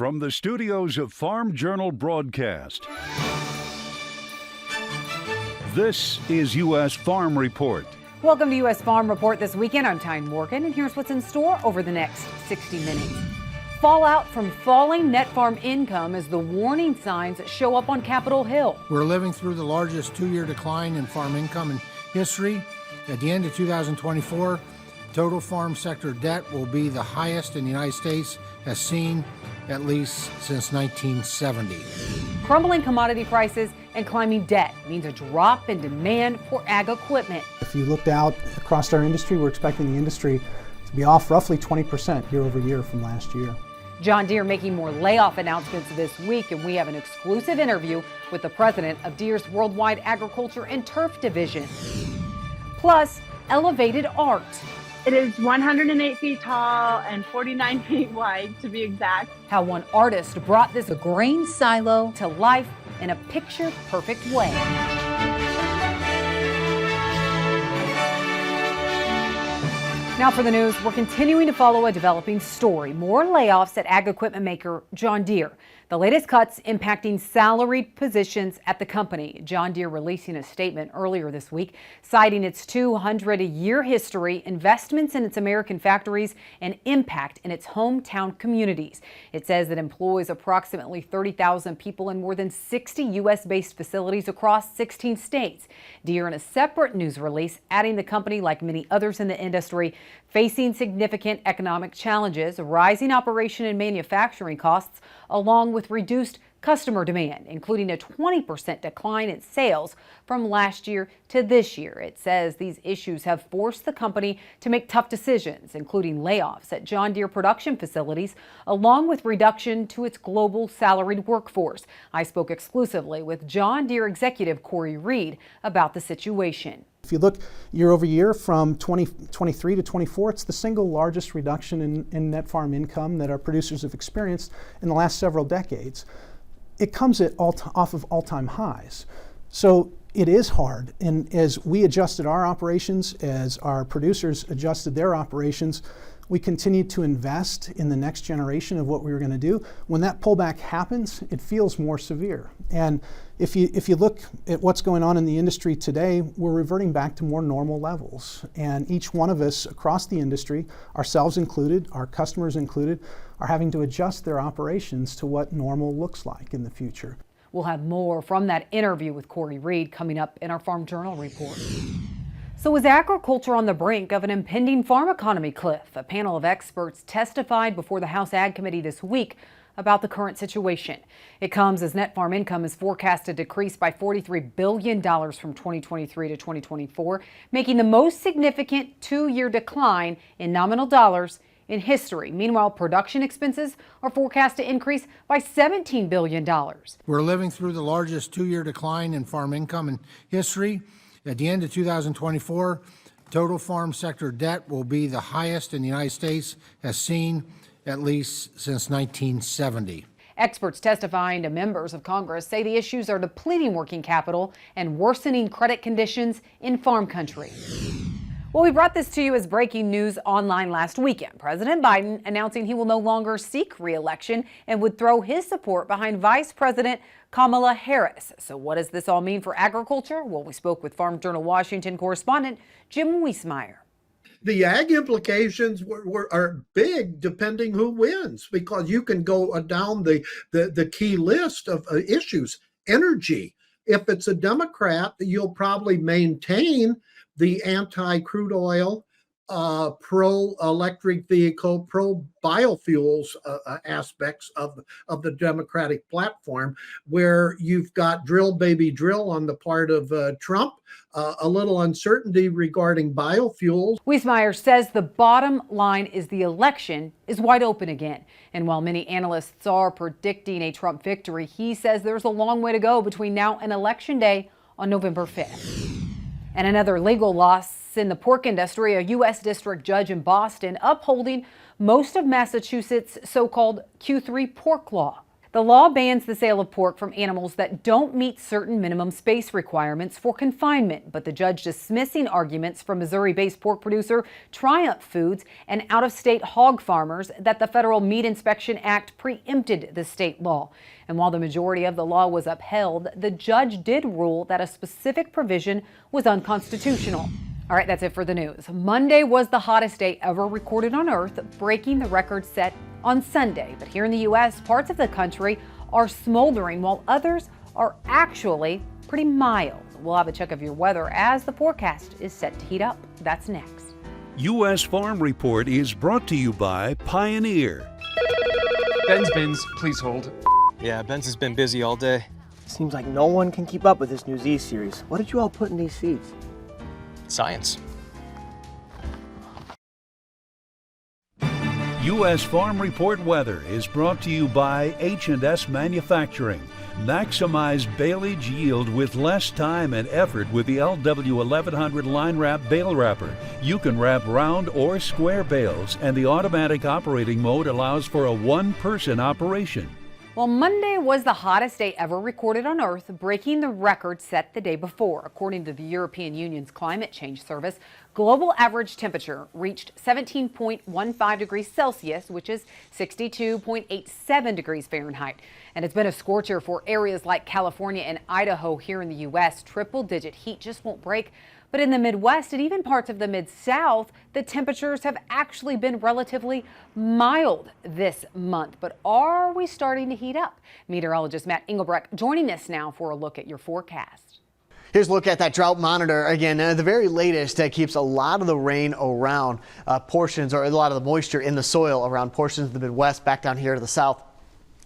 From the studios of Farm Journal Broadcast, this is U.S. Farm Report. Welcome to U.S. Farm Report this weekend. I'm Tyne Morgan, and here's what's in store over the next 60 minutes. Fallout from falling net farm income as the warning signs show up on Capitol Hill. We're living through the largest two-year decline in farm income in history. At the end of 2024, total farm sector debt will be the highest in the United States has seen at least since 1970. Crumbling commodity prices and climbing debt means a drop in demand for ag equipment. If you looked out across our industry, we're expecting the industry to be off roughly 20% year over year from last year. John Deere making more layoff announcements this week, and we have an exclusive interview with the president of Deere's Worldwide Agriculture and Turf Division. Plus, elevated art. It is 108 feet tall and 49 feet wide, to be exact. How one artist brought this grain silo to life in a picture-perfect way. Now for the news, we're continuing to follow a developing story. More layoffs at ag equipment maker John Deere. The latest cuts impacting salaried positions at the company. John Deere releasing a statement earlier this week, citing its 200-year history, investments in its American factories, and impact in its hometown communities. It says it employs approximately 30,000 people in more than 60 U.S.-based facilities across 16 states. Deere, in a separate news release, adding the company, like many others in the industry, facing significant economic challenges, rising operation and manufacturing costs, along with reduced customer demand, including a 20% decline in sales from last year to this year. It says these issues have forced the company to make tough decisions, including layoffs at John Deere production facilities, along with reduction to its global salaried workforce. I spoke exclusively with John Deere executive Corey Reed about the situation. If you look year over year from 2023 to 24, it's the single largest reduction in net farm income that our producers have experienced in the last several decades. It comes off of all-time highs. So it is hard. And as we adjusted our operations, as our producers adjusted their operations, we continued to invest in the next generation of what we were going to do. When that pullback happens, it feels more severe. And if you look at what's going on in the industry today, we're reverting back to more normal levels. And each one of us across the industry, ourselves included, our customers included, are having to adjust their operations to what normal looks like in the future. We'll have more from that interview with Corey Reed coming up in our Farm Journal report. So is agriculture on the brink of an impending farm economy cliff? A panel of experts testified before the House Ag Committee this week about the current situation. It comes as net farm income is forecast to decrease by $43 billion from 2023 to 2024, making the most significant two-year decline in nominal dollars in history. Meanwhile, production expenses are forecast to increase by $17 billion. We're living through the largest two-year decline in farm income in history. At the end of 2024, total farm sector debt will be the highest in the United States has seen at least since 1970. Experts testifying to members of Congress say the issues are depleting working capital and worsening credit conditions in farm country. Well, we brought this to you as breaking news online last weekend. President Biden announcing he will no longer seek re-election and would throw his support behind Vice President Kamala Harris. So what does this all mean for agriculture? Well, we spoke with Farm Journal Washington correspondent Jim Wiesmeyer. The ag implications are big depending who wins, because you can go down the key list of issues. Energy. If it's a Democrat, you'll probably maintain the anti-crude oil, pro-electric vehicle, pro-biofuels aspects of the Democratic platform, where you've got drill, baby, drill on the part of Trump, a little uncertainty regarding biofuels. Wiesmeyer says the bottom line is the election is wide open again. And while many analysts are predicting a Trump victory, he says there's a long way to go between now and Election Day on November 5th. And another legal loss in the pork industry, a U.S. district judge in Boston upholding most of Massachusetts' so-called Q3 pork law. The law bans the sale of pork from animals that don't meet certain minimum space requirements for confinement, but the judge dismissing arguments from Missouri-based pork producer Triumph Foods and out-of-state hog farmers that the Federal Meat Inspection Act preempted the state law. And while the majority of the law was upheld, the judge did rule that a specific provision was unconstitutional. All right, that's it for the news. Monday was the hottest day ever recorded on Earth, breaking the record set on Sunday. But here in the U.S., parts of the country are smoldering while others are actually pretty mild. We'll have a check of your weather as the forecast is set to heat up. That's next. U.S. Farm Report is brought to you by Pioneer. Ben's bins, please hold. Yeah, Ben's has been busy all day. Seems like no one can keep up with this new Z series. What did you all put in these seeds? Science. U.S. Farm Report weather is brought to you by H&S Manufacturing. Maximize baleage yield with less time and effort with the LW1100 line wrap bale wrapper. You can wrap round or square bales, and the automatic operating mode allows for a one-person operation. Well, Monday was the hottest day ever recorded on Earth, breaking the record set the day before. According to the European Union's Climate Change Service, global average temperature reached 17.15 degrees Celsius, which is 62.87 degrees Fahrenheit. And it's been a scorcher for areas like California and Idaho here in the U.S. Triple-digit heat just won't break. But in the Midwest and even parts of the Mid-South, the temperatures have actually been relatively mild this month. But are we starting to heat up? Meteorologist Matt Engelbrecht joining us now for a look at your forecast. Here's a look at that drought monitor. Again, the very latest keeps a lot of the rain around portions, or a lot of the moisture in the soil around portions of the Midwest back down here to the south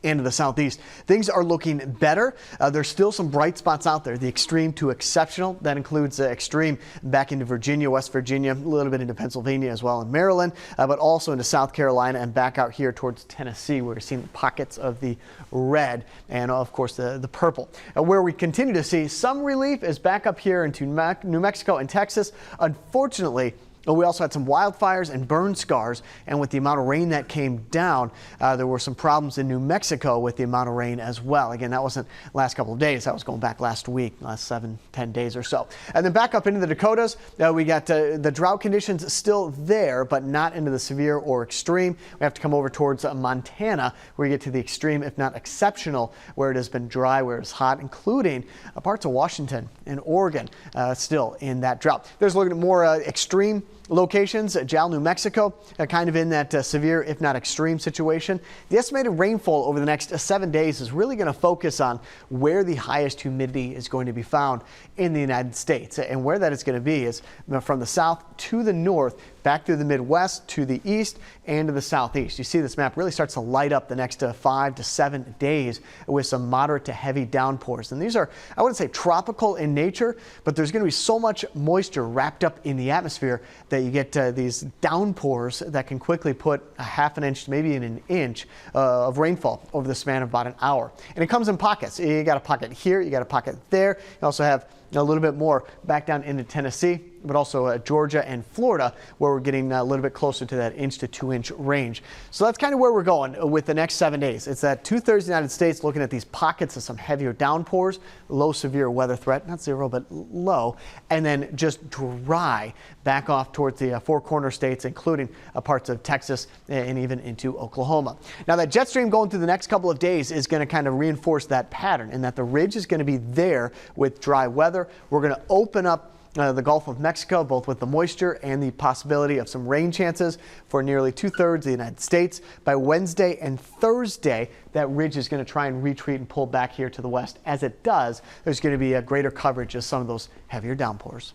and to the southeast. Things are looking better. There's still some bright spots out there. The extreme to exceptional, that includes extreme back into Virginia, West Virginia, a little bit into Pennsylvania as well, and Maryland, but also into South Carolina and back out here towards Tennessee. We're seeing pockets of the red and of course the purple. Where we continue to see some relief is back up here into New Mexico and Texas. Unfortunately, we also had some wildfires and burn scars, and with the amount of rain that came down, there were some problems in New Mexico with the amount of rain as well. Again, that wasn't last couple of days. That was going back last week, last 7-10 days or so. And then back up into the Dakotas, we got the drought conditions still there, but not into the severe or extreme. We have to come over towards Montana, where you get to the extreme, if not exceptional, where it has been dry, where it's hot, including parts of Washington and Oregon still in that drought. There's looking at more extreme locations. Jal, New Mexico, kind of in that severe, if not extreme situation. The estimated rainfall over the next 7 days is really going to focus on where the highest humidity is going to be found in the United States. And where that is going to be is from the south to the north, back through the Midwest to the east and to the southeast. You see this map really starts to light up the next 5 to 7 days with some moderate to heavy downpours. And these are, I wouldn't say tropical in nature, but there's going to be so much moisture wrapped up in the atmosphere that you get these downpours that can quickly put a half an inch, maybe an inch of rainfall over the span of about an hour. And it comes in pockets. You got a pocket here, you got a pocket there. You also have a little bit more back down into Tennessee, but also Georgia and Florida, where we're getting a little bit closer to that 1 to 2 inch range. So that's kind of where we're going with the next 7 days. It's that 2/3 of the United States looking at these pockets of some heavier downpours, low severe weather threat, not zero, but low, and then just dry back off towards the four corner states, including parts of Texas and even into Oklahoma. Now that jet stream going through the next couple of days is going to kind of reinforce that pattern, and that the ridge is going to be there with dry weather. We're going to open up the Gulf of Mexico, both with the moisture and the possibility of some rain chances for nearly 2/3 of the United States. By Wednesday and Thursday, that ridge is going to try and retreat and pull back here to the west. As it does, there's going to be a greater coverage of some of those heavier downpours.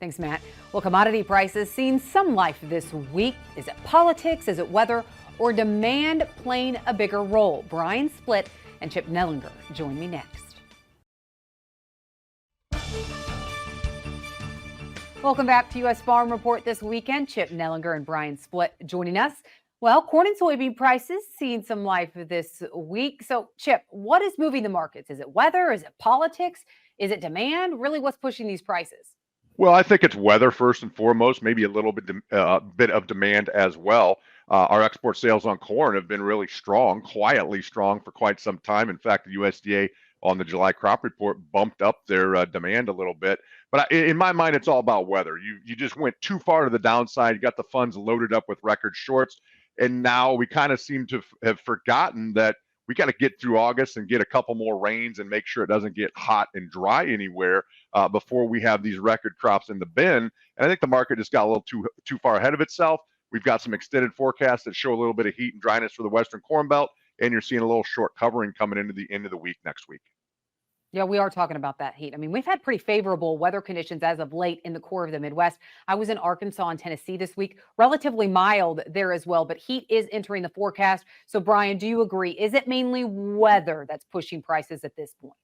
Thanks, Matt. Well, commodity prices seen some life this week. Is it politics? Is it weather? Or demand playing a bigger role? Brian Splitt and Chip Nellinger join me next. Welcome back to U.S. Farm Report this weekend. Chip Nellinger and Brian Splitt joining us. Well, corn and soybean prices seeing some life this week. So, Chip, what is moving the markets? Is it weather? Is it politics? Is it demand? Really, what's pushing these prices? Well, I think it's weather first and foremost, maybe a little bit of demand as well. Our export sales on corn have been really strong, quietly strong for quite some time. In fact, the USDA on the July crop report bumped up their demand a little bit. But in my mind, it's all about weather. You just went too far to the downside. You got the funds loaded up with record shorts, and now we kind of seem to have forgotten that we got to get through August and get a couple more rains and make sure it doesn't get hot and dry anywhere before we have these record crops in the bin. And I think the market just got a little too far ahead of itself. We've got some extended forecasts that show a little bit of heat and dryness for the Western Corn Belt, and you're seeing a little short covering coming into the end of the week next week. Yeah, we are talking about that heat. I mean, we've had pretty favorable weather conditions as of late in the core of the Midwest. I was in Arkansas and Tennessee this week, relatively mild there as well, but heat is entering the forecast. So, Brian, do you agree? Is it mainly weather that's pushing prices at this point?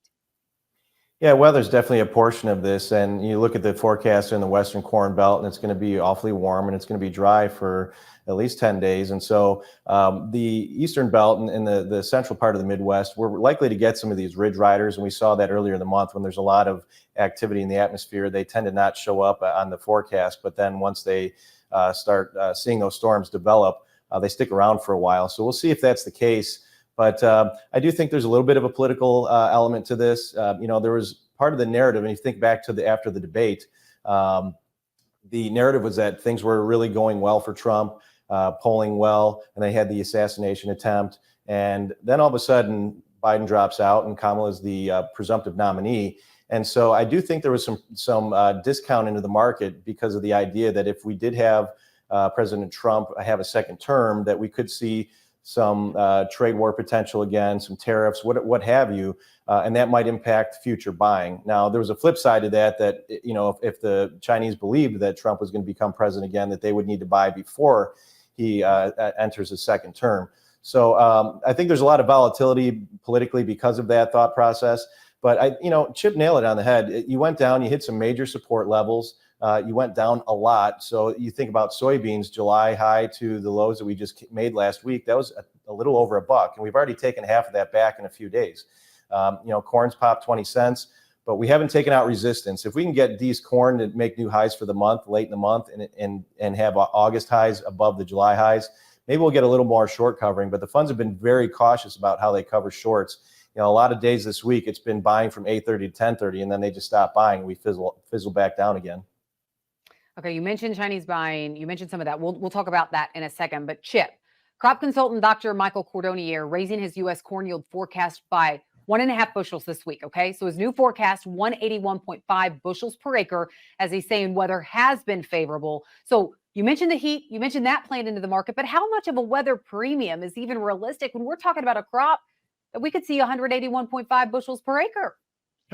Yeah, weather's definitely a portion of this. And you look at the forecast in the Western Corn Belt, and it's going to be awfully warm and it's going to be dry for at least 10 days. And so the Eastern Belt and the central part of the Midwest, we're likely to get some of these ridge riders. And we saw that earlier in the month when there's a lot of activity in the atmosphere. They tend to not show up on the forecast. But then once they start seeing those storms develop, they stick around for a while. So we'll see if that's the case. But I do think there's a little bit of a political element to this. There was part of the narrative, and you think back to after the debate, the narrative was that things were really going well for Trump, polling well, and they had the assassination attempt. And then all of a sudden, Biden drops out, and Kamala is the presumptive nominee. And so I do think there was some discount into the market because of the idea that if we did have President Trump have a second term, that we could see some trade war potential again, some tariffs, what have you, and that might impact future buying. Now, there was a flip side to that, if the Chinese believed that Trump was going to become president again, that they would need to buy before he enters his second term. So I think there's a lot of volatility politically because of that thought process. But Chip nailed it on the head. You went down, you hit some major support levels. You went down a lot. So you think about soybeans, July high to the lows that we just made last week, that was a little over $1. And we've already taken half of that back in a few days. Corn's popped 20 cents, but we haven't taken out resistance. If we can get these corn to make new highs for the month, late in the month, and have August highs above the July highs, maybe we'll get a little more short covering. But the funds have been very cautious about how they cover shorts. A lot of days this week, it's been buying from 8:30 to 10:30, and then they just stop buying. And we fizzle back down again. Okay, you mentioned Chinese buying. You mentioned some of that. We'll talk about that in a second. But Chip, crop consultant Dr. Michael Cordonnier raising his U.S. corn yield forecast by 1.5 bushels this week. Okay, so his new forecast, 181.5 bushels per acre, as he's saying weather has been favorable. So you mentioned the heat. You mentioned that playing into the market. But how much of a weather premium is even realistic when we're talking about a crop that we could see 181.5 bushels per acre?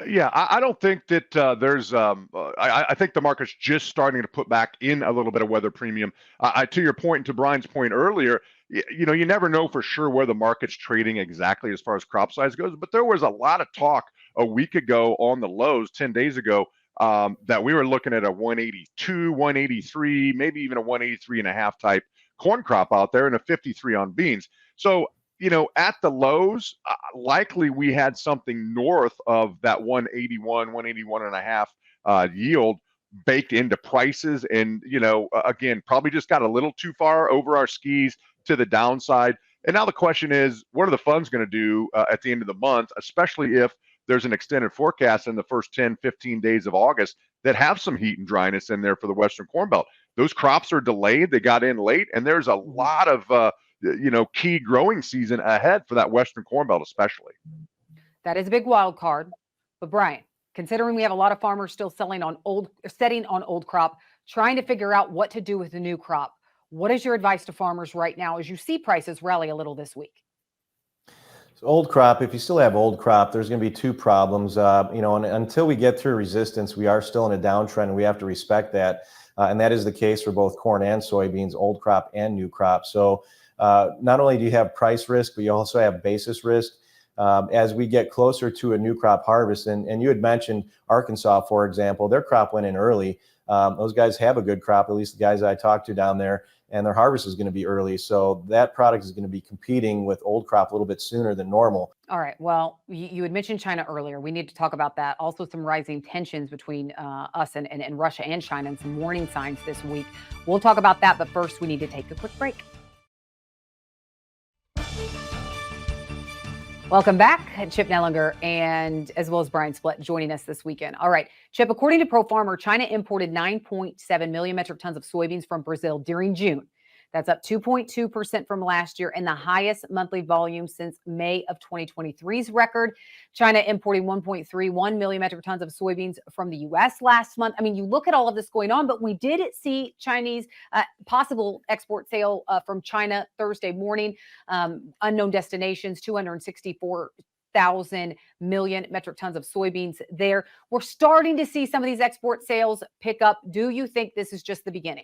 Yeah, I don't think that there's. I think the market's just starting to put back in a little bit of weather premium. To your point, and to Brian's point earlier, you never know for sure where the market's trading exactly as far as crop size goes. But there was a lot of talk a week ago on the lows, 10 days ago, that we were looking at a 182, 183, maybe even a 183.5 type corn crop out there, and a 53 on beans. So at the lows, likely we had something north of that 181 and a half yield baked into prices. And, again, probably just got a little too far over our skis to the downside. And now the question is, what are the funds going to do at the end of the month, especially if there's an extended forecast in the first 10, 15 days of August that have some heat and dryness in there for the Western Corn Belt? Those crops are delayed. They got in late, and there's a lot of key growing season ahead for that Western Corn Belt, especially. That is a big wild card. But Brian, considering we have a lot of farmers still setting on old crop, trying to figure out what to do with the new crop, what is your advice to farmers right now as you see prices rally a little this week? So old crop, if you still have old crop, there's going to be two problems. And until we get through resistance, we are still in a downtrend, and we have to respect that. And that is the case for both corn and soybeans, old crop and new crop. So not only do you have price risk, but you also have basis risk as we get closer to a new crop harvest. And you had mentioned Arkansas, for example, their crop went in early. Those guys have a good crop, at least the guys I talked to down there, and their harvest is going to be early. So that product is going to be competing with old crop a little bit sooner than normal. All right. Well, you had mentioned China earlier. We need to talk about that. Also, some rising tensions between us and Russia and China, and some warning signs this week. We'll talk about that. But first, we need to take a quick break. Welcome back. Chip Nellinger and as well as Brian Splett joining us this weekend. All right, Chip, according to ProFarmer, China imported 9.7 million metric tons of soybeans from Brazil during June. That's up 2.2% from last year and the highest monthly volume since May of 2023's record. China importing 1.31 million metric tons of soybeans from the U.S. last month. I mean, you look at all of this going on, but we did see Chinese possible export sale from China Thursday morning. Unknown destinations, 264,000 million metric tons of soybeans there. We're starting to see some of these export sales pick up. Do you think this is just the beginning?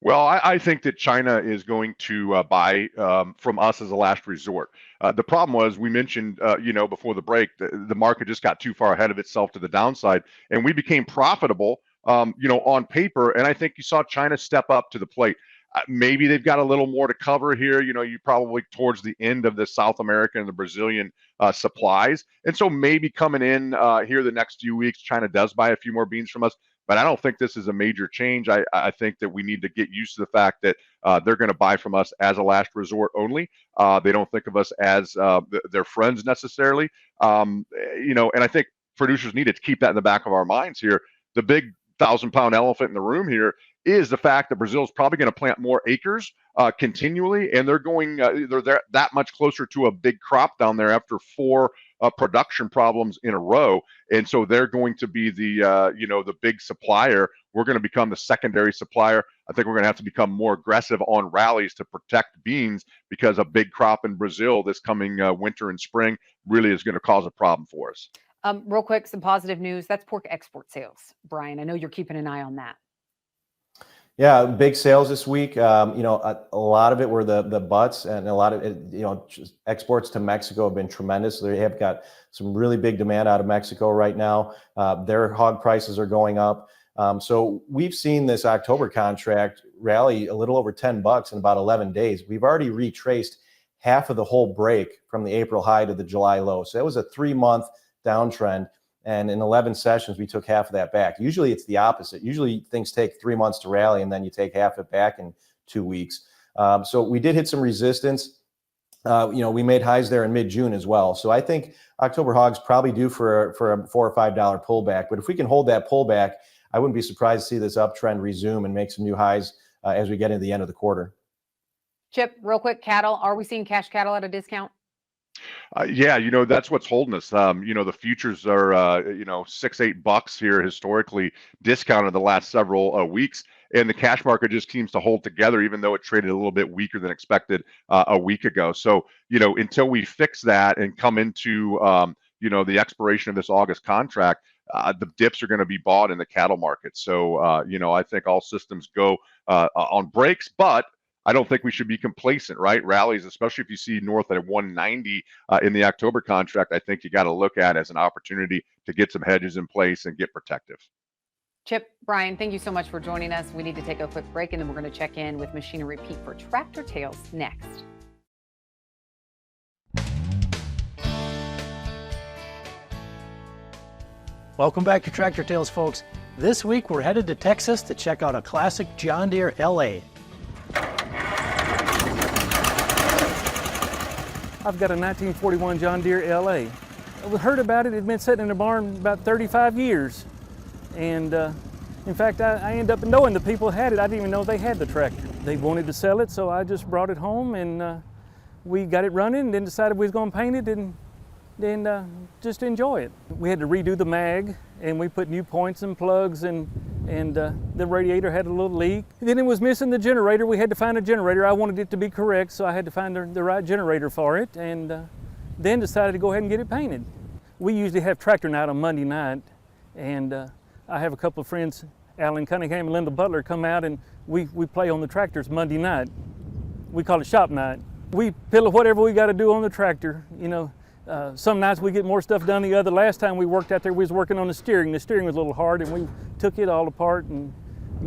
Well, I think that China is going to buy from us as a last resort. The problem was we mentioned, before the break, the market just got too far ahead of itself to the downside, and we became profitable, on paper. And I think you saw China step up to the plate. Maybe they've got a little more to cover here. You probably towards the end of the South American and the Brazilian supplies. And so maybe coming in here the next few weeks, China does buy a few more beans from us. But I don't think this is a major change. I think that we need to get used to the fact that they're going to buy from us as a last resort only. They don't think of us as their friends necessarily. And I think producers need to keep that in the back of our minds here. The big 1,000-pound elephant in the room here is the fact that Brazil is probably going to plant more acres continually, and they're that much closer to a big crop down there after 4 production problems in a row, and so they're going to be the big supplier. We're going to become the secondary supplier. I think we're going to have to become more aggressive on rallies to protect beans because a big crop in Brazil this coming winter and spring really is going to cause a problem for us. Real quick, some positive news. That's pork export sales. Brian, I know you're keeping an eye on that. Yeah, big sales this week. A lot of it were the butts, and a lot of it, just exports to Mexico have been tremendous. They have got some really big demand out of Mexico right now. Their hog prices are going up. So we've seen this October contract rally a little over $10 in about 11 days. We've already retraced half of the whole break from the April high to the July low. So that was a 3-month downtrend. And in 11 sessions, we took half of that back. Usually it's the opposite. Usually things take 3 months to rally, and then you take half of it back in 2 weeks. So we did hit some resistance. We made highs there in mid-June as well. So I think October hogs probably due for a $4 or $5 pullback. But if we can hold that pullback, I wouldn't be surprised to see this uptrend resume and make some new highs as we get into the end of the quarter. Chip, real quick, cattle. Are we seeing cash cattle at a discount? That's what's holding us. The futures are, $6-8 here historically discounted the last several weeks. And the cash market just seems to hold together, even though it traded a little bit weaker than expected a week ago. So, until we fix that and come into, the expiration of this August contract, the dips are going to be bought in the cattle market. So, I think all systems go on brakes, but I don't think we should be complacent, right? Rallies, especially if you see north at 190 in the October contract, I think you got to look at as an opportunity to get some hedges in place and get protective. Chip, Brian, thank you so much for joining us. We need to take a quick break, and then we're going to check in with Machinery Pete for Tractor Tales next. Welcome back to Tractor Tales, folks. This week we're headed to Texas to check out a classic John Deere LA. I've got a 1941 John Deere LA. I heard about it. It had been sitting in the barn about 35 years. And in fact, I ended up knowing the people who had it. I didn't even know they had the tractor. They wanted to sell it, so I just brought it home and we got it running and then decided we was going to paint it and then just enjoy it. We had to redo the mag and we put new points and plugs and the radiator had a little leak. Then it was missing the generator. We had to find a generator. I wanted it to be correct, so I had to find the right generator for it, and then decided to go ahead and get it painted. We usually have tractor night on Monday night, and I have a couple of friends, Alan Cunningham and Linda Butler, come out and we play on the tractors Monday night. We call it shop night. We pillow whatever we got to do on the tractor. Some nights we get more stuff done than the other. Last time we worked out there, we was working on the steering. The steering was a little hard, and we took it all apart and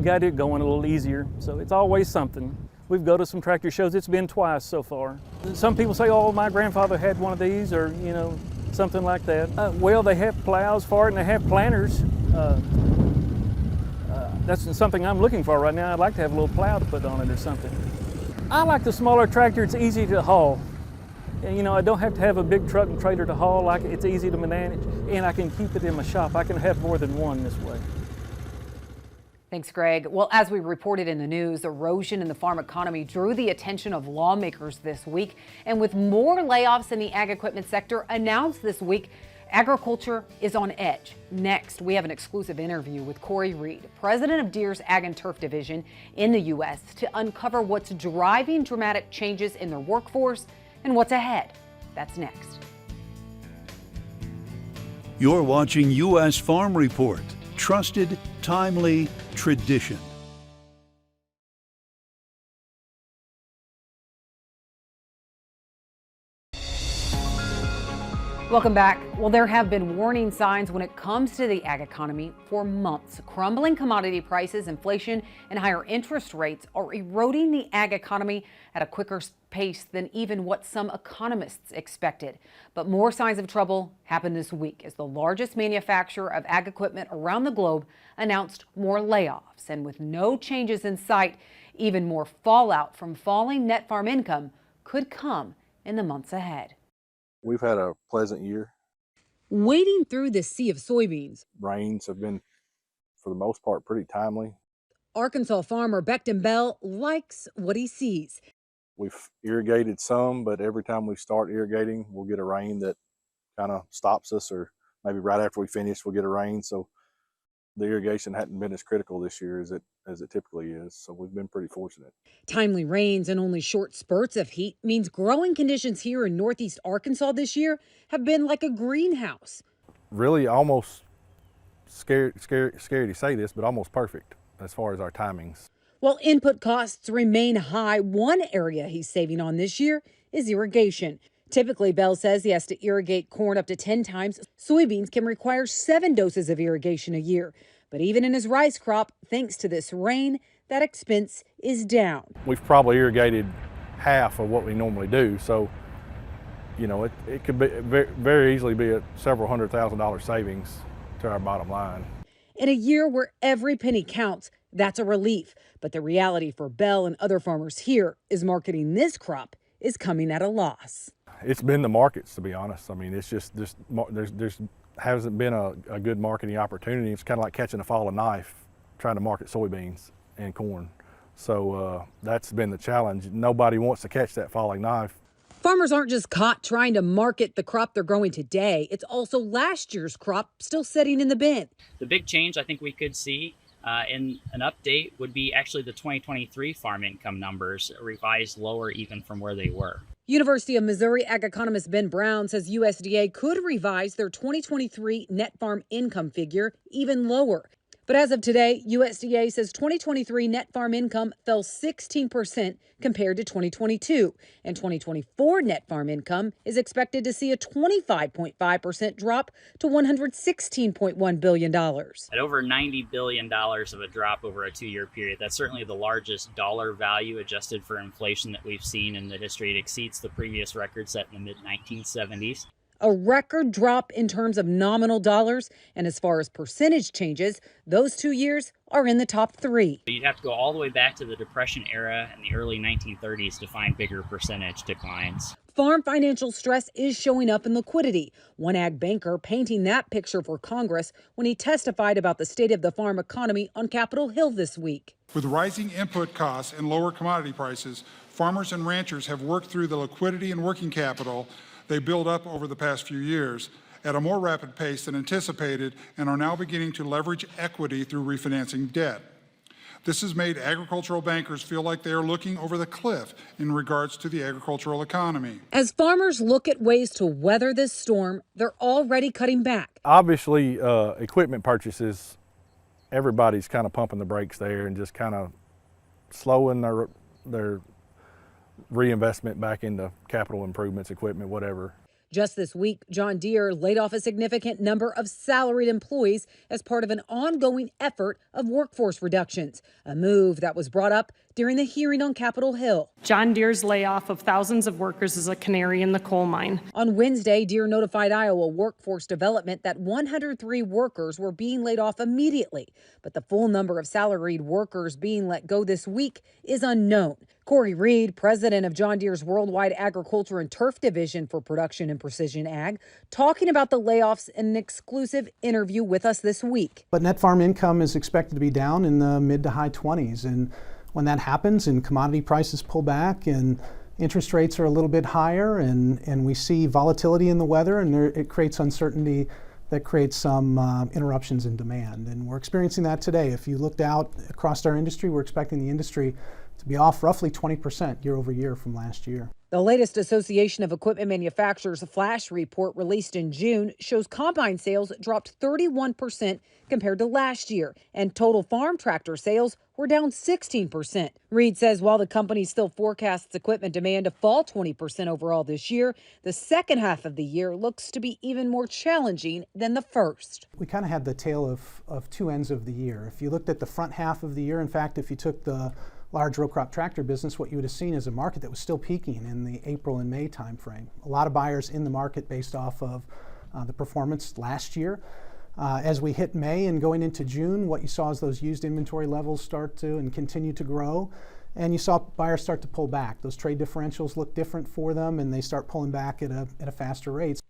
got it going a little easier. So it's always something. We've go to some tractor shows. It's been twice so far. Some people say, oh, my grandfather had one of these, or, something like that. Well, they have plows for it, and they have planters. That's something I'm looking for right now. I'd like to have a little plow to put on it or something. I like the smaller tractor. It's easy to haul. You know, I don't have to have a big truck and trailer to haul. Like it's easy to manage, and I can keep it in my shop. I can have more than one this way. Thanks, Greg. Well, as we reported in the news, erosion in the farm economy drew the attention of lawmakers this week. And with more layoffs in the ag equipment sector announced this week, agriculture is on edge. Next, we have an exclusive interview with Corey Reed, president of Deere's Ag and Turf Division in the U.S., to uncover what's driving dramatic changes in their workforce and what's ahead. That's next. You're watching U.S. Farm Report. Trusted, timely, tradition. Welcome back. Well, there have been warning signs when it comes to the ag economy for months. Crumbling commodity prices, inflation, and higher interest rates are eroding the ag economy at a quicker pace than even what some economists expected. But more signs of trouble happened this week as the largest manufacturer of ag equipment around the globe announced more layoffs. And with no changes in sight, even more fallout from falling net farm income could come in the months ahead. We've had a pleasant year. Wading through the sea of soybeans, Rains have been, for the most part, pretty timely. Arkansas farmer Becton Bell likes what he sees. We've irrigated some, but every time we start irrigating, we'll get a rain that kind of stops us, or maybe right after we finish, we'll get a rain. So the irrigation hadn't been as critical this year as it typically is. So we've been pretty fortunate. Timely rains and only short spurts of heat means growing conditions here in northeast Arkansas this year have been like a greenhouse. Really almost scary to say this, but almost perfect as far as our timings. While input costs remain high, one area he's saving on this year is irrigation. Typically, Bell says he has to irrigate corn up to 10 times. Soybeans can require 7 doses of irrigation a year. But even in his rice crop, thanks to this rain, that expense is down. We've probably irrigated half of what we normally do. So, you know, it could be very easily be a several $100,000 savings to our bottom line. In a year where every penny counts, that's a relief. But the reality for Bell and other farmers here is marketing this crop is coming at a loss. It's been the markets, to be honest. I mean, it's just there's hasn't been a good marketing opportunity. It's kind of like catching a falling knife, trying to market soybeans and corn. So that's been the challenge. Nobody wants to catch that falling knife. Farmers aren't just caught trying to market the crop they're growing today. It's also last year's crop still sitting in the bin. The big change I think we could see in an update would be actually the 2023 farm income numbers revised lower even from where they were. University of Missouri ag economist Ben Brown says USDA could revise their 2023 net farm income figure even lower. But as of today, USDA says 2023 net farm income fell 16% compared to 2022. And 2024 net farm income is expected to see a 25.5% drop to $116.1 billion. At over $90 billion of a drop over a 2-year period, that's certainly the largest dollar value adjusted for inflation that we've seen in the history. It exceeds the previous record set in the mid-1970s. A record drop in terms of nominal dollars, and as far as percentage changes, those 2 years are in the top 3. You'd have to go all the way back to the Depression era and the early 1930s to find bigger percentage declines. Farm financial stress is showing up in liquidity. One ag banker painting that picture for Congress when he testified about the state of the farm economy on Capitol Hill this week. With rising input costs and lower commodity prices, farmers and ranchers have worked through the liquidity and working capital they built up over the past few years at a more rapid pace than anticipated and are now beginning to leverage equity through refinancing debt. This has made agricultural bankers feel like they are looking over the cliff in regards to the agricultural economy. As farmers look at ways to weather this storm, they're already cutting back. Obviously, equipment purchases, everybody's kind of pumping the brakes there and just kind of slowing their reinvestment back into capital improvements, equipment, whatever. Just this week, John Deere laid off a significant number of salaried employees as part of an ongoing effort of workforce reductions, a move that was brought up during the hearing on Capitol Hill. John Deere's layoff of thousands of workers is a canary in the coal mine. On Wednesday, Deere notified Iowa Workforce Development that 103 workers were being laid off immediately, but the full number of salaried workers being let go this week is unknown. Corey Reed, president of John Deere's Worldwide Agriculture and Turf Division for Production and Precision Ag, talking about the layoffs in an exclusive interview with us this week. But net farm income is expected to be down in the mid to high 20s. And when that happens and commodity prices pull back and interest rates are a little bit higher and we see volatility in the weather and it creates uncertainty that creates some interruptions in demand. And we're experiencing that today. If you looked out across our industry, we're expecting the industry to be off roughly 20% year over year from last year. The latest Association of Equipment Manufacturers flash report released in June shows combine sales dropped 31% compared to last year, and total farm tractor sales were down 16%. Reed says while the company still forecasts equipment demand to fall 20% overall this year, the second half of the year looks to be even more challenging than the first. We kind of had the tale of two ends of the year. If you looked at the front half of the year, in fact, if you took the large row crop tractor business, what you would have seen is a market that was still peaking in the April and May timeframe. A lot of buyers in the market based off of the performance last year. As we hit May and going into June, what you saw is those used inventory levels start to and continue to grow. And you saw buyers start to pull back. Those trade differentials look different for them and they start pulling back at a faster rate.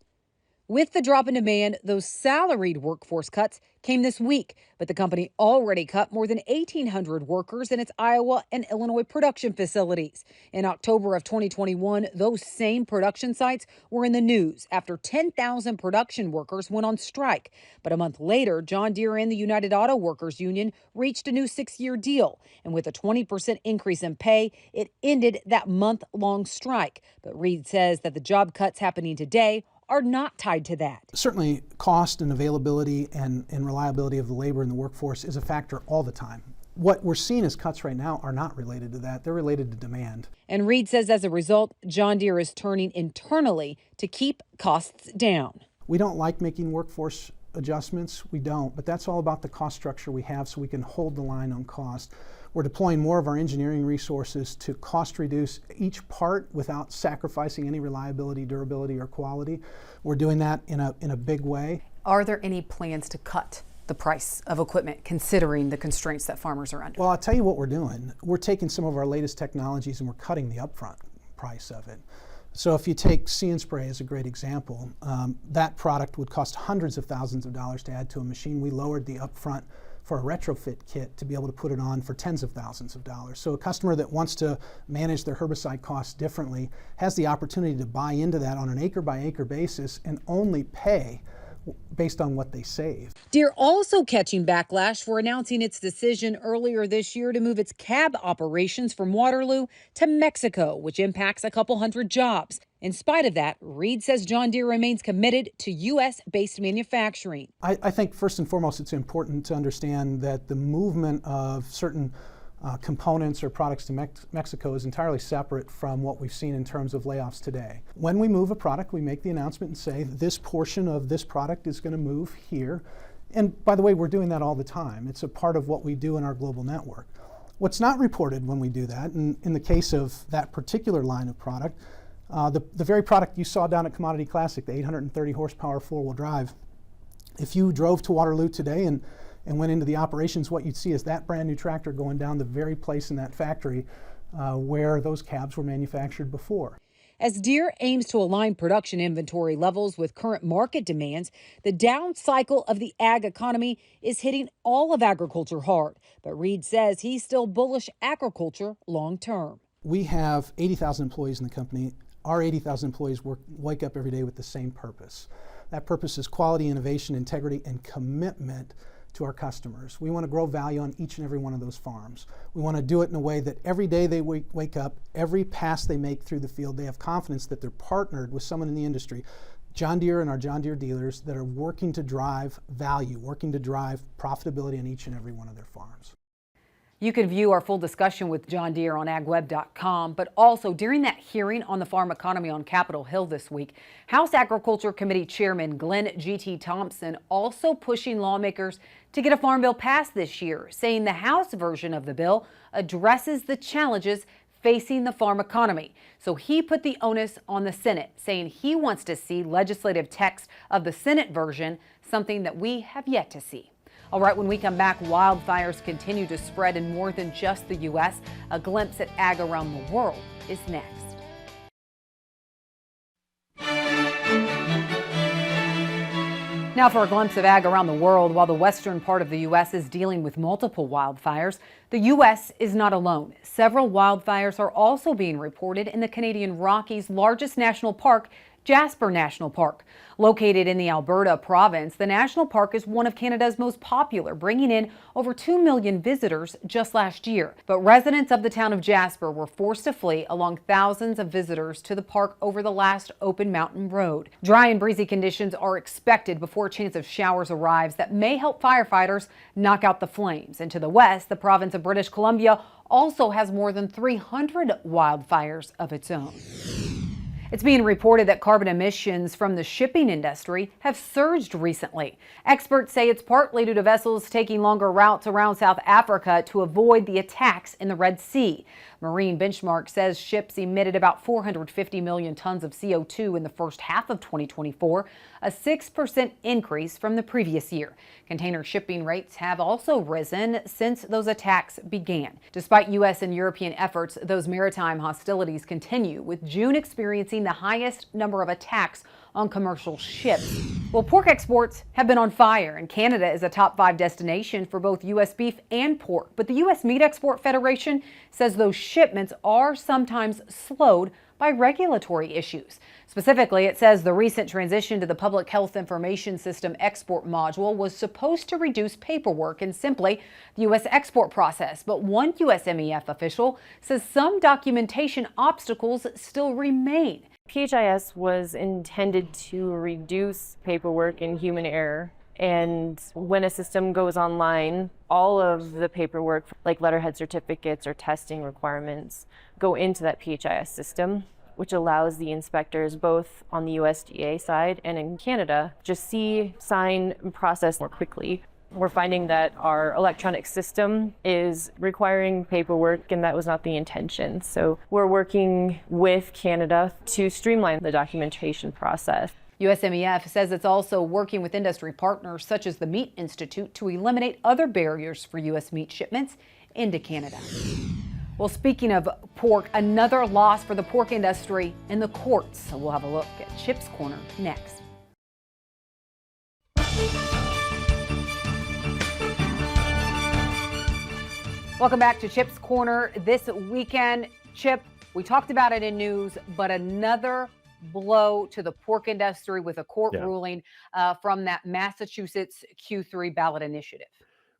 With the drop in demand, those salaried workforce cuts came this week, but the company already cut more than 1,800 workers in its Iowa and Illinois production facilities. In October of 2021, those same production sites were in the news after 10,000 production workers went on strike. But a month later, John Deere and the United Auto Workers Union reached a new 6-year deal. And with a 20% increase in pay, it ended that month-long strike. But Reed says that the job cuts happening today are not tied to that. Certainly cost and availability and reliability of the labor in the workforce is a factor all the time. What we're seeing as cuts right now are not related to that. They're related to demand. And Reed says as a result, John Deere is turning internally to keep costs down. We don't like making workforce adjustments. We don't, but that's all about the cost structure we have so we can hold the line on cost. We're deploying more of our engineering resources to cost reduce each part without sacrificing any reliability, durability, or quality. We're doing that in a big way. Are there any plans to cut the price of equipment considering the constraints that farmers are under? Well, I'll tell you what we're doing. We're taking some of our latest technologies and we're cutting the upfront price of it. So if you take See and Spray as a great example, that product would cost hundreds of thousands of dollars to add to a machine. We lowered the upfront for a retrofit kit to be able to put it on for tens of thousands of dollars. So a customer that wants to manage their herbicide costs differently has the opportunity to buy into that on an acre by acre basis and only pay based on what they save. Deere also catching backlash for announcing its decision earlier this year to move its cab operations from Waterloo to Mexico, which impacts a couple hundred jobs. In spite of that, Reed says John Deere remains committed to U.S.-based manufacturing. I think first and foremost it's important to understand that the movement of certain components or products to Mexico is entirely separate from what we've seen in terms of layoffs today. When we move a product, we make the announcement and say this portion of this product is going to move here. And by the way, we're doing that all the time. It's a part of what we do in our global network. What's not reported when we do that, and in the case of that particular line of product, the very product you saw down at Commodity Classic, the 830 horsepower four-wheel drive, if you drove to Waterloo today and went into the operations, what you'd see is that brand new tractor going down the very place in that factory where those cabs were manufactured before. As Deere aims to align production inventory levels with current market demands, the down cycle of the ag economy is hitting all of agriculture hard. But Reed says he's still bullish agriculture long term. We have 80,000 employees in the company. Our 80,000 employees wake up every day with the same purpose. That purpose is quality, innovation, integrity, and commitment to our customers. We want to grow value on each and every one of those farms. We want to do it in a way that every day they wake up, every pass they make through the field, they have confidence that they're partnered with someone in the industry, John Deere and our John Deere dealers, that are working to drive value, working to drive profitability on each and every one of their farms. You can view our full discussion with John Deere on agweb.com, but also during that hearing on the farm economy on Capitol Hill this week, House Agriculture Committee Chairman Glenn G.T. Thompson also pushing lawmakers to get a farm bill passed this year, saying the House version of the bill addresses the challenges facing the farm economy. So he put the onus on the Senate, saying he wants to see legislative text of the Senate version, something that we have yet to see. All right, when we come back, wildfires continue to spread in more than just the U.S. A glimpse at ag around the world is next. Now for a glimpse of ag around the world. While the western part of the U.S. is dealing with multiple wildfires, the U.S. is not alone. Several wildfires are also being reported in the Canadian Rockies' largest national park, Jasper National Park. Located in the Alberta province, the national park is one of Canada's most popular, bringing in over 2 million visitors just last year. But residents of the town of Jasper were forced to flee along thousands of visitors to the park over the last open mountain road. Dry and breezy conditions are expected before a chance of showers arrives that may help firefighters knock out the flames. And to the west, the province of British Columbia also has more than 300 wildfires of its own. It's being reported that carbon emissions from the shipping industry have surged recently. Experts say it's partly due to vessels taking longer routes around South Africa to avoid the attacks in the Red Sea. Marine Benchmark says ships emitted about 450 million tons of CO2 in the first half of 2024, a 6% increase from the previous year. Container shipping rates have also risen since those attacks began. Despite U.S. and European efforts, those maritime hostilities continue, with June experiencing the highest number of attacks on commercial ships. Well, pork exports have been on fire, and Canada is a top 5 destination for both U.S. beef and pork. But the U.S. Meat Export Federation says those shipments are sometimes slowed by regulatory issues. Specifically, it says the recent transition to the Public Health Information System export module was supposed to reduce paperwork and simply the U.S. export process. But one USMEF official says some documentation obstacles still remain. PHIS was intended to reduce paperwork and human error. And when a system goes online, all of the paperwork, like letterhead certificates or testing requirements, go into that PHIS system, which allows the inspectors both on the USDA side and in Canada just see, sign, and process more quickly. We're finding that our electronic system is requiring paperwork, and that was not the intention. So we're working with Canada to streamline the documentation process. USMEF says it's also working with industry partners such as the Meat Institute to eliminate other barriers for U.S. meat shipments into Canada. Well, speaking of pork, another loss for the pork industry in the courts. So we'll have a look at Chip's Corner next. Welcome back to Chip's Corner this weekend. Chip, we talked about it in news, but another blow to the pork industry with a court ruling from that Massachusetts Q3 ballot initiative.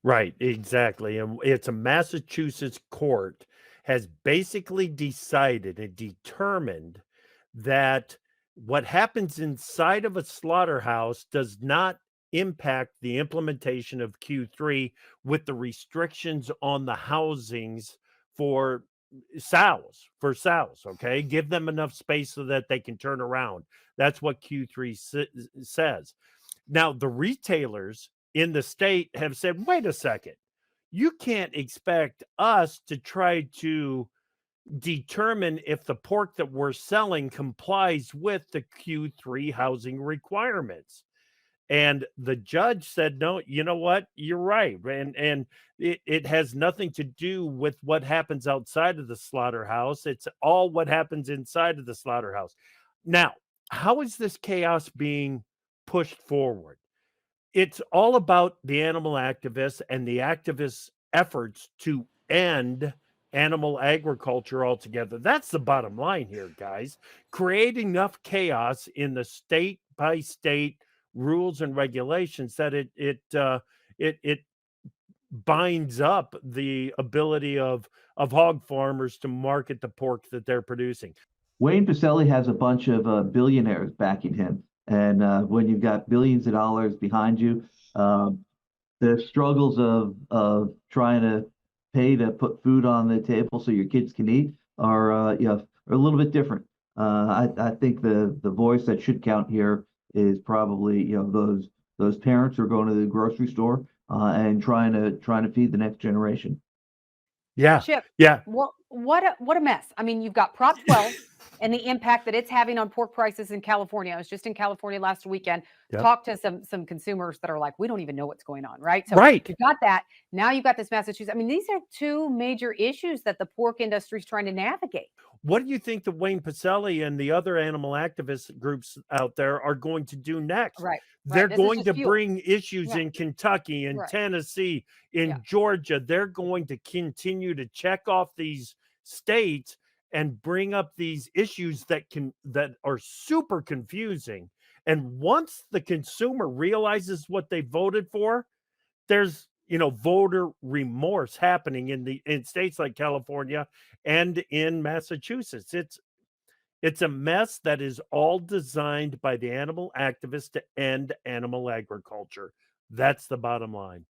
Right, exactly. And it's a Massachusetts court has basically decided and determined that what happens inside of a slaughterhouse does not impact the implementation of Q3 with the restrictions on the housings for sows, okay? Give them enough space so that they can turn around. That's what Q3 says. Now, the retailers in the state have said, wait a second, you can't expect us to try to determine if the pork that we're selling complies with the Q3 housing requirements. And the judge said, no, you know what? You're right. And it has nothing to do with what happens outside of the slaughterhouse. It's all what happens inside of the slaughterhouse. Now, how is this chaos being pushed forward? It's all about the animal activists and the activists' efforts to end animal agriculture altogether. That's the bottom line here, guys. Create enough chaos in the state by state rules and regulations that it binds up the ability of hog farmers to market the pork that they're producing. Wayne Pacelli has a bunch of billionaires backing him. And when you've got billions of dollars behind you, the struggles of trying to pay to put food on the table so your kids can eat are a little bit different. I think the voice that should count here is probably those parents who are going to the grocery store and trying to feed the next generation. Yeah. Chip, Yeah. what a mess. I mean, you've got Prop 12 and the impact that it's having on pork prices in California. I was just in California last weekend. Yep. Talked to some consumers that are like, we don't even know what's going on, right? So Right. you've got that. Now you've got this Massachusetts. I mean, these are two major issues that the pork industry is trying to navigate. What do you think that Wayne Pacelli and the other animal activist groups out there are going to do next? Right. They're This is going just to fuel. bring issues Yeah. in Kentucky, in Right. Tennessee, in Yeah. Georgia. They're going to continue to check off these states and bring up these issues that are super confusing. And once the consumer realizes what they voted for, there's voter remorse happening in states like California and in Massachusetts. It's a mess that is all designed by the animal activists to end animal agriculture. That's the bottom line.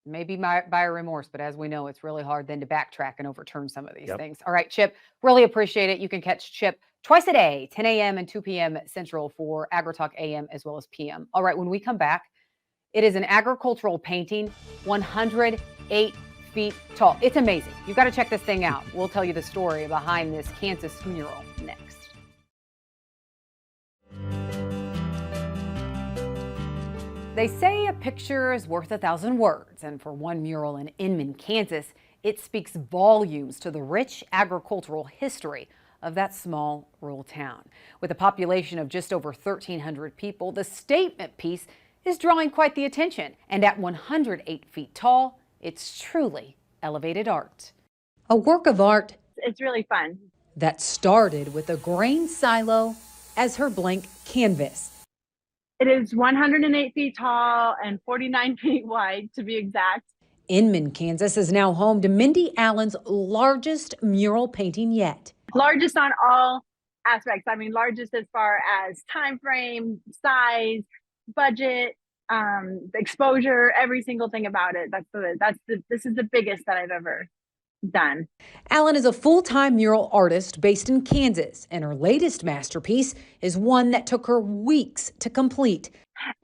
Maybe buyer remorse, but as we know, it's really hard then to backtrack and overturn some of these Yep. things. All right, Chip, really appreciate it. You can catch Chip twice a day, 10 a.m. and 2 p.m. Central for AgriTalk AM as well as PM. All right, when we come back, it is an agricultural painting, 108 feet tall. It's amazing. You've got to check this thing out. We'll tell you the story behind this Kansas mural next. They say a picture is worth 1,000 words, and for one mural in Inman, Kansas, it speaks volumes to the rich agricultural history of that small rural town. With a population of just over 1,300 people, the statement piece is drawing quite the attention, and at 108 feet tall, it's truly elevated art. A work of art It's really fun. that started with a grain silo as her blank canvas. It is 108 feet tall and 49 feet wide, to be exact. Inman, Kansas is now home to Mindy Allen's largest mural painting yet. Largest on all aspects. I mean, largest as far as time frame, size, budget, exposure, every single thing about it. This is the biggest that I've ever done. Allen is a full-time mural artist based in Kansas, and her latest masterpiece is one that took her weeks to complete.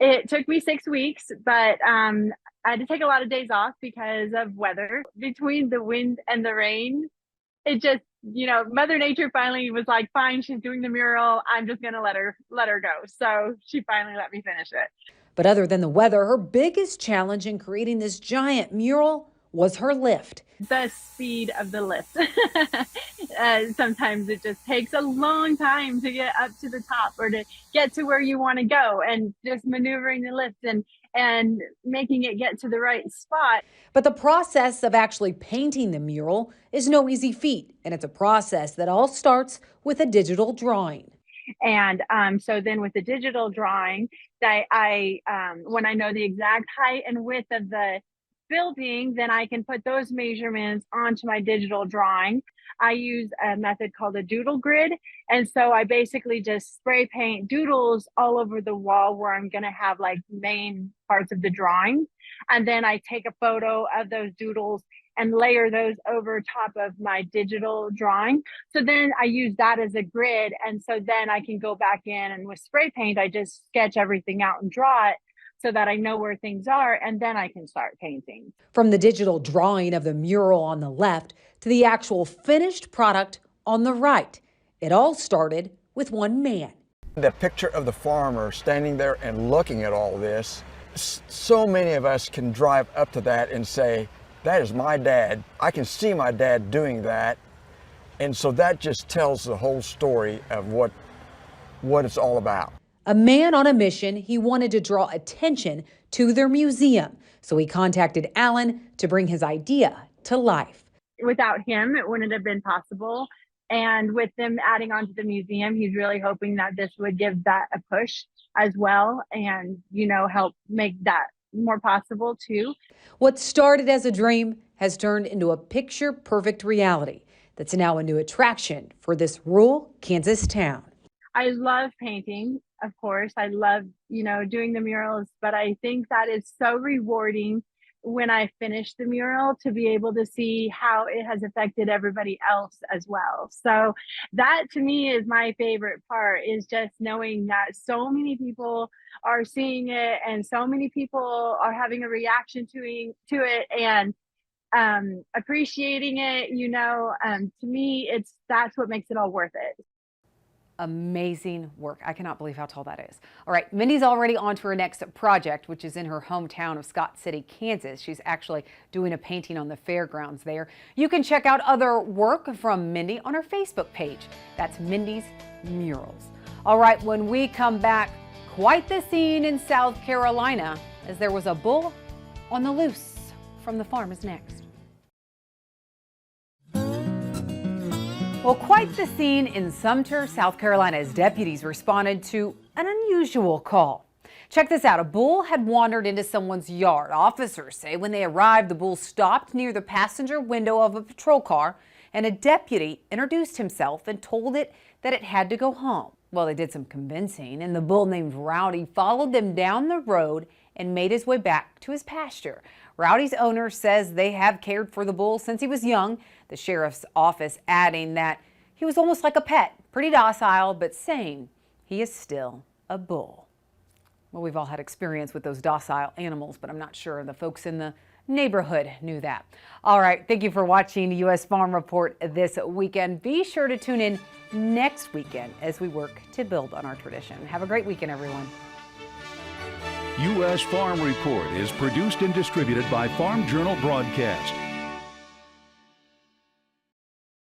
It took me 6 weeks, but I had to take a lot of days off because of weather. Between the wind and the rain, it just, Mother Nature finally was like, fine, she's doing the mural. I'm just going to let her go. So she finally let me finish it. But other than the weather, her biggest challenge in creating this giant mural was her lift. The speed of the lift. Sometimes it just takes a long time to get up to the top or to get to where you want to go, and just maneuvering the lift and making it get to the right spot. But the process of actually painting the mural is no easy feat, and it's a process that all starts with a digital drawing. And so then with the digital drawing, I when I know the exact height and width of the building, then I can put those measurements onto my digital drawing. I use a method called a doodle grid. And so I basically just spray paint doodles all over the wall where I'm going to have like main parts of the drawing. And then I take a photo of those doodles and layer those over top of my digital drawing. So then I use that as a grid. And so then I can go back in, and with spray paint, I just sketch everything out and draw it so that I know where things are, and then I can start painting. From the digital drawing of the mural on the left to the actual finished product on the right, it all started with one man. The picture of the farmer standing there and looking at all this, so many of us can drive up to that and say, that is my dad. I can see my dad doing that. And so that just tells the whole story of what it's all about. A man on a mission, he wanted to draw attention to their museum. So he contacted Allen to bring his idea to life. Without him, it wouldn't have been possible. And with them adding on to the museum, he's really hoping that this would give that a push as well, and, help make that more possible too. What started as a dream has turned into a picture-perfect reality that's now a new attraction for this rural Kansas town. I love painting, of course. I love, doing the murals, but I think that is so rewarding when I finish the mural to be able to see how it has affected everybody else as well. So that to me is my favorite part, is just knowing that so many people are seeing it and so many people are having a reaction to it. And appreciating it. To me, that's what makes it all worth it. Amazing work. I cannot believe how tall that is. All right, Mindy's already on to her next project, which is in her hometown of Scott City, Kansas. She's actually doing a painting on the fairgrounds there. You can check out other work from Mindy on her Facebook page. That's Mindy's Murals. All right, when we come back, quite the scene in South Carolina as there was a bull on the loose. From the Farm is next. Well, quite the scene in Sumter, South Carolina, as deputies responded to an unusual call. Check this out. A bull had wandered into someone's yard. Officers say when they arrived, the bull stopped near the passenger window of a patrol car, and a deputy introduced himself and told it that it had to go home. Well, they did some convincing, and the bull named Rowdy followed them down the road and made his way back to his pasture. Rowdy's owner says they have cared for the bull since he was young, the sheriff's office adding that he was almost like a pet, pretty docile, but saying he is still a bull. Well, we've all had experience with those docile animals, but I'm not sure the folks in the neighborhood knew that. All right, thank you for watching the U.S. Farm Report this weekend. Be sure to tune in next weekend as we work to build on our tradition. Have a great weekend, everyone. U.S. Farm Report is produced and distributed by Farm Journal Broadcast.